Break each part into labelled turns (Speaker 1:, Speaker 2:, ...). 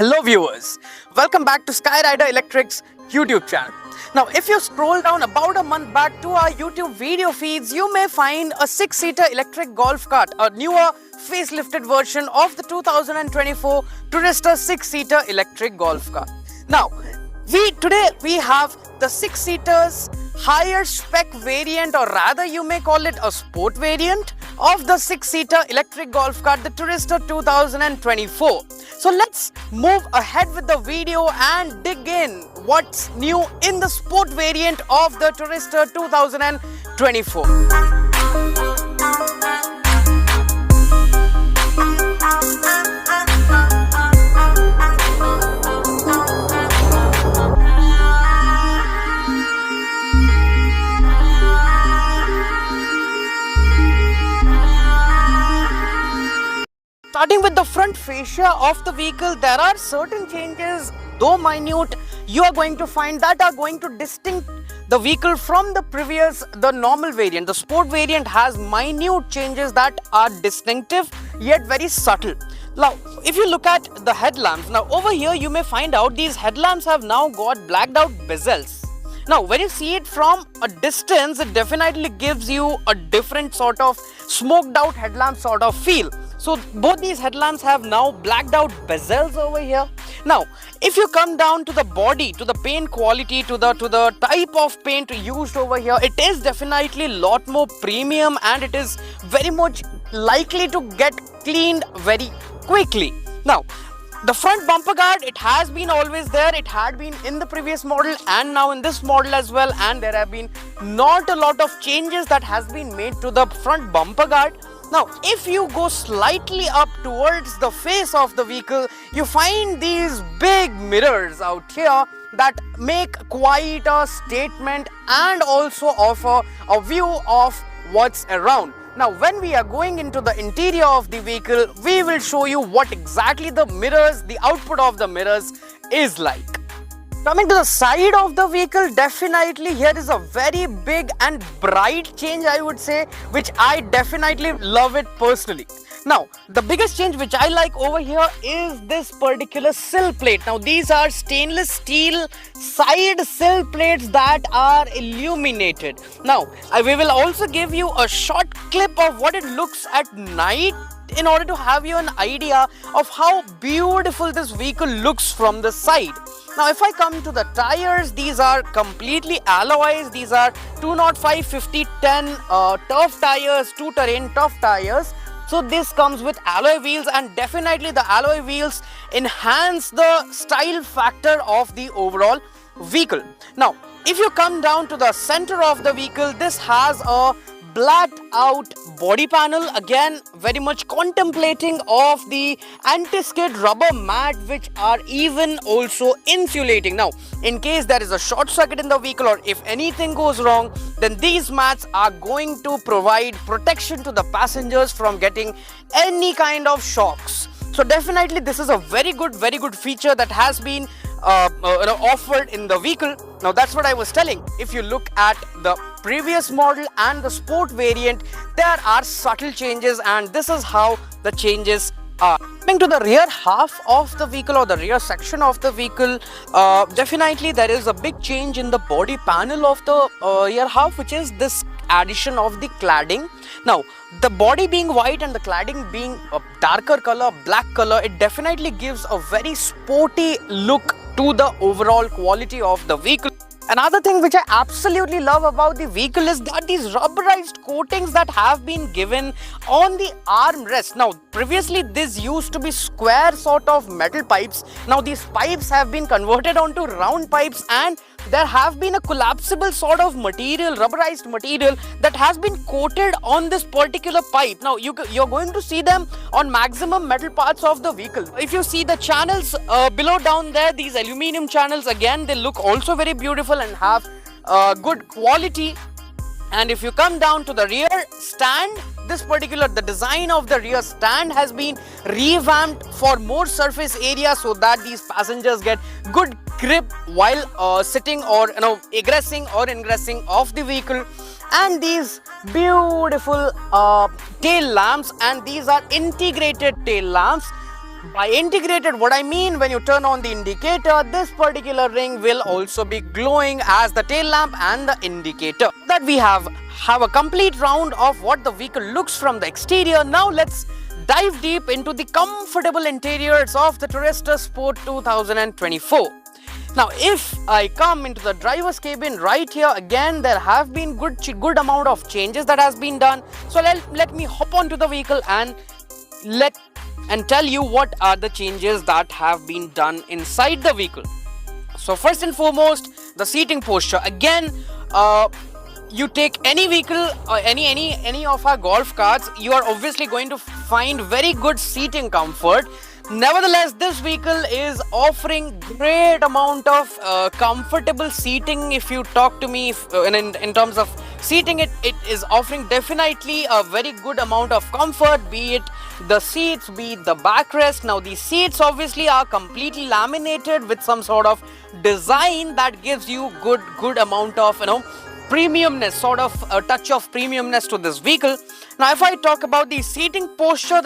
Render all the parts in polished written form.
Speaker 1: Hello viewers, welcome back to Skyrider Electric's YouTube channel. Now if you scroll down about a month back to our YouTube video feeds, you may find a 6-seater electric golf cart, a newer facelifted version of the 2024 Tourista 6-seater electric golf cart. Now today we have the 6-seaters higher spec variant, or rather you may call it a sport variant of the 6-seater electric golf cart, the Tourista 2024. So let's move ahead with the video and dig in what's new in the sport variant of the Tourista 2024. Starting with the front fascia of the vehicle, there are certain changes, though minute, you are going to find that are going to distinct the vehicle from the normal variant. The sport variant has minute changes that are distinctive yet very subtle. Now, if you look at the headlamps, now over here you may find out these headlamps have now got blacked out bezels. Now, when you see it from a distance, it definitely gives you a different sort of smoked out headlamp sort of feel. So both these headlamps have now blacked out bezels over here. Now, if you come down to the body, to the paint quality, to the type of paint used over here, it is definitely a lot more premium and it is very much likely to get cleaned very quickly. Now, the front bumper guard, it has been always there. It had been in the previous model and now in this model as well, and there have been not a lot of changes that has been made to the front bumper guard. Now, if you go slightly up towards the face of the vehicle, you find these big mirrors out here that make quite a statement and also offer a view of what's around. Now, when we are going into the interior of the vehicle, we will show you what exactly the output of the mirrors is like. Coming to the side of the vehicle, definitely here is a very big and bright change, I would say, which I definitely love it personally. Now, the biggest change which I like over here is this particular sill plate. Now, these are stainless steel side sill plates that are illuminated. Now, we will also give you a short clip of what it looks at night in order to have you an idea of how beautiful this vehicle looks from the side. Now, if I come to the tires, these are completely alloys. These are 205 50 10 turf tires, 2-terrain turf tires. So this comes with alloy wheels, and definitely the alloy wheels enhance the style factor of the overall vehicle. Now, if you come down to the center of the vehicle, this has a blacked out body panel, again very much contemplating of the anti-skid rubber mat, which are even also insulating. Now, in case there is a short circuit in the vehicle or if anything goes wrong, then these mats are going to provide protection to the passengers from getting any kind of shocks. So definitely this is a very good feature that has been offered in the vehicle. Now, that's what I was telling. If you look at the previous model and the sport variant, there are subtle changes, and this is how the changes are. Coming to the rear half of the vehicle, or the rear section of the vehicle, definitely there is a big change in the body panel of the rear half, which is this addition of the cladding. Now, the body being white and the cladding being a darker color, black color, it definitely gives a very sporty look to the overall quality of the vehicle. Another thing which I absolutely love about the vehicle is that these rubberized coatings that have been given on the armrest. Now, previously this used to be square sort of metal pipes. Now, these pipes have been converted onto round pipes, and there have been a collapsible sort of material, rubberized material, that has been coated on this particular pipe. Now, you're going to see them on maximum metal parts of the vehicle. If you see the channels below down there, these aluminum channels, again they look also very beautiful and have good quality. And if you come down to the rear stand, the design of the rear stand has been revamped for more surface area so that these passengers get good grip while sitting or egressing or ingressing of the vehicle. And these beautiful tail lamps, and these are integrated tail lamps, By integrated, what I mean, when you turn on the indicator, this particular ring will also be glowing as the tail lamp and the indicator. That we have a complete round of what the vehicle looks from the exterior. Now let's dive deep into the comfortable interiors of the Turister Sport 2024. Now, if I come into the driver's cabin right here, again there have been good amount of changes that has been done. So let me hop onto the vehicle and tell you what are the changes that have been done inside the vehicle. So first and foremost, the seating posture. Again, you take any vehicle or any of our golf carts, you are obviously going to find very good seating comfort. Nevertheless, this vehicle is offering great amount of comfortable seating. If you talk to me in terms of seating, it is offering definitely a very good amount of comfort, be it the seats, be it the backrest. Now these seats obviously are completely laminated with some sort of design that gives you good amount of premiumness, sort of a touch of premiumness to this vehicle. Now if I talk about the seating posture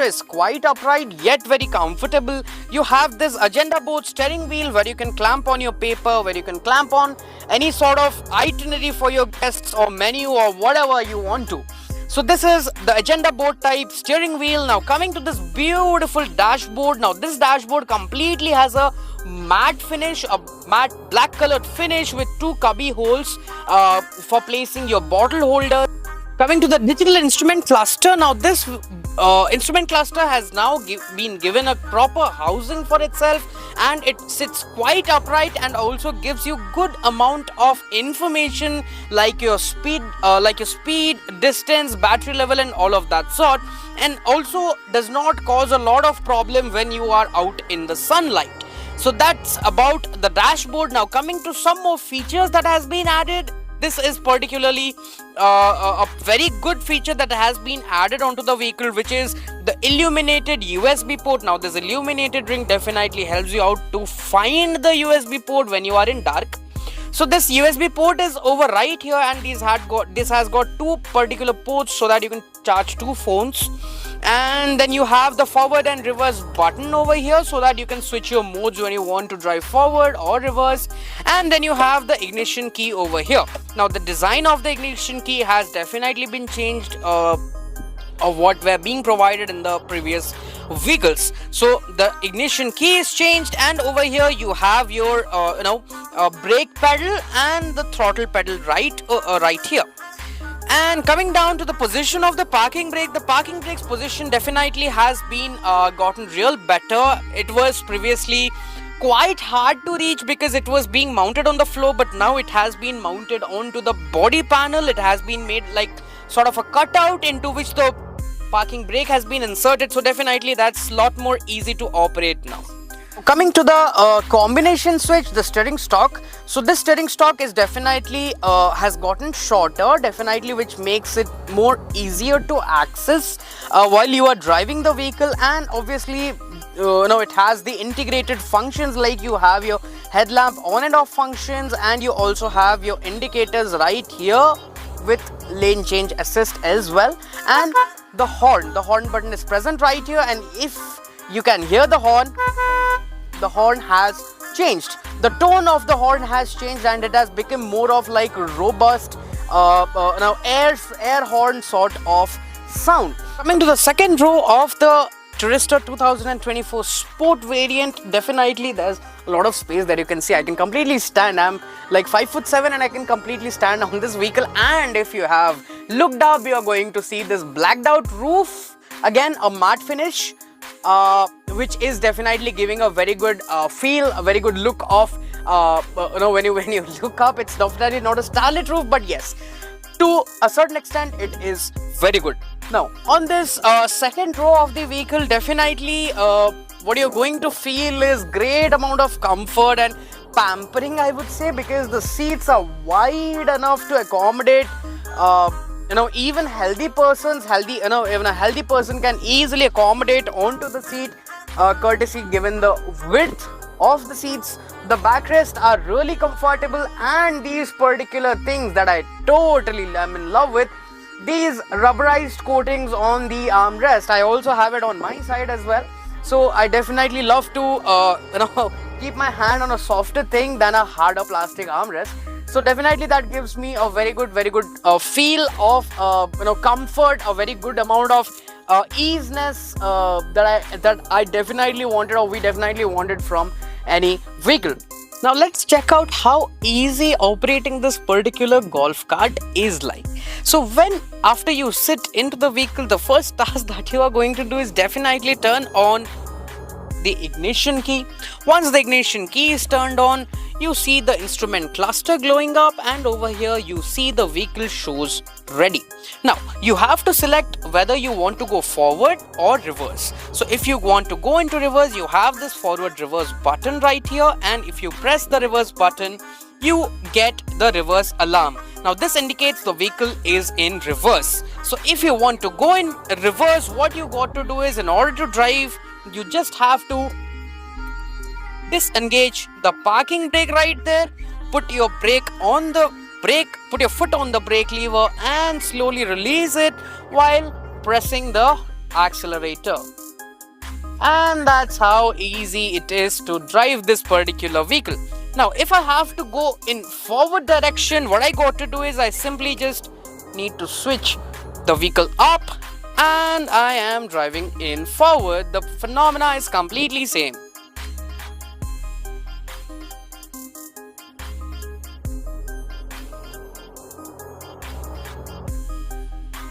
Speaker 1: is quite upright yet very comfortable. You have this agenda board steering wheel where you can clamp on your paper, where you can clamp on any sort of itinerary for your guests or menu or whatever you want to. So this is the agenda board type steering wheel. Now coming to this beautiful dashboard. Now this dashboard completely has a matte finish, a matte black colored finish with two cubby holes for placing your bottle holder. Coming to the digital instrument cluster. Now this instrument cluster has now been given a proper housing for itself, and it sits quite upright and also gives you good amount of information like your speed, distance, battery level and all of that sort, and also does not cause a lot of problem when you are out in the sunlight. So that's about the dashboard. Now coming to some more features that has been added. This is particularly a very good feature that has been added onto the vehicle, which is the illuminated USB port. Now this illuminated ring definitely helps you out to find the USB port when you are in dark. So this USB port is over right here, and this has got two particular ports so that you can charge two phones. And then you have the forward and reverse button over here so that you can switch your modes when you want to drive forward or reverse. And then you have the ignition key over here. Now the design of the ignition key has definitely been changed of what were being provided in the previous vehicles. So the ignition key is changed, and over here you have your brake pedal and the throttle pedal right here. And coming down to the position of the parking brake, the parking brake's position definitely has been gotten real better. It was previously quite hard to reach because it was being mounted on the floor, but now it has been mounted onto the body panel. It has been made like sort of a cutout into which the parking brake has been inserted. So definitely that's a lot more easy to operate now. Coming to the combination switch, the steering stock. So this steering stock is definitely has gotten shorter, definitely, which makes it more easier to access while you are driving the vehicle. And obviously it has the integrated functions, like you have your headlamp on and off functions, and you also have your indicators right here with lane change assist as well. And the horn button is present right here, and if you can hear the horn has changed. The tone of the horn has changed, and it has become more of like robust air horn sort of sound. Coming to the second row of the Turister 2024 Sport variant, definitely there's a lot of space that you can see. I can completely stand. I'm like 5'7" and I can completely stand on this vehicle. And if you have looked up, you are going to see this blacked out roof. Again, a matte finish, which is definitely giving a very good feel, a very good look of when you look up. It's definitely not a starlit roof, but yes, to a certain extent it is very good. Now on this second row of the vehicle, definitely what you're going to feel is great amount of comfort and pampering, I would say, because the seats are wide enough to accommodate even healthy persons. Even a healthy person can easily accommodate onto the seat, courtesy given the width of the seats. The backrests are really comfortable, and these particular things that I totally am in love with, these rubberized coatings on the armrest. I also have it on my side as well. So I definitely love to keep my hand on a softer thing than a harder plastic armrest. So definitely that gives me a very good feel of comfort, a very good amount of easiness that I definitely wanted, or we definitely wanted from any vehicle. Now let's check out how easy operating this particular golf cart is like. So when after you sit into the vehicle, the first task that you are going to do is definitely turn on the ignition key. Once the ignition key is turned on, you see the instrument cluster glowing up, and over here you see the vehicle shows ready. Now you have to select whether you want to go forward or reverse. So if you want to go into reverse, you have this forward reverse button right here, and if you press the reverse button, you get the reverse alarm. Now this indicates the vehicle is in reverse. So if you want to go in reverse, what you got to do is, in order to drive, you just have to disengage the parking brake right there, put your foot on the brake lever and slowly release it while pressing the accelerator. And that's how easy it is to drive this particular vehicle. Now if I have to go in forward direction, what I got to do is I simply just need to switch the vehicle up, and I am driving in forward. The phenomena is completely same.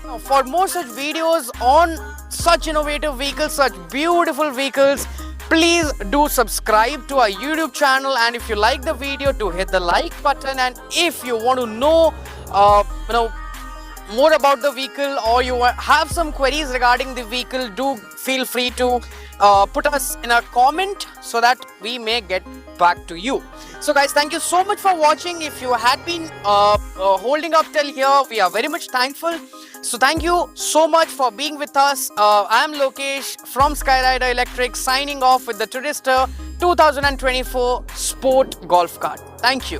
Speaker 1: Now, for more such videos on such innovative vehicles, such beautiful vehicles, please do subscribe to our YouTube channel, and if you like the video, do hit the like button. And if you want to know more about the vehicle, or you have some queries regarding the vehicle, do feel free to put us in a comment so that we may get back to you. So guys, thank you so much for watching. If you had been holding up till here, we are very much thankful. So thank you so much for being with us. I am Lokesh from Skyrider Electric, signing off with the Turister 2024 Sport Golf Cart. Thank you.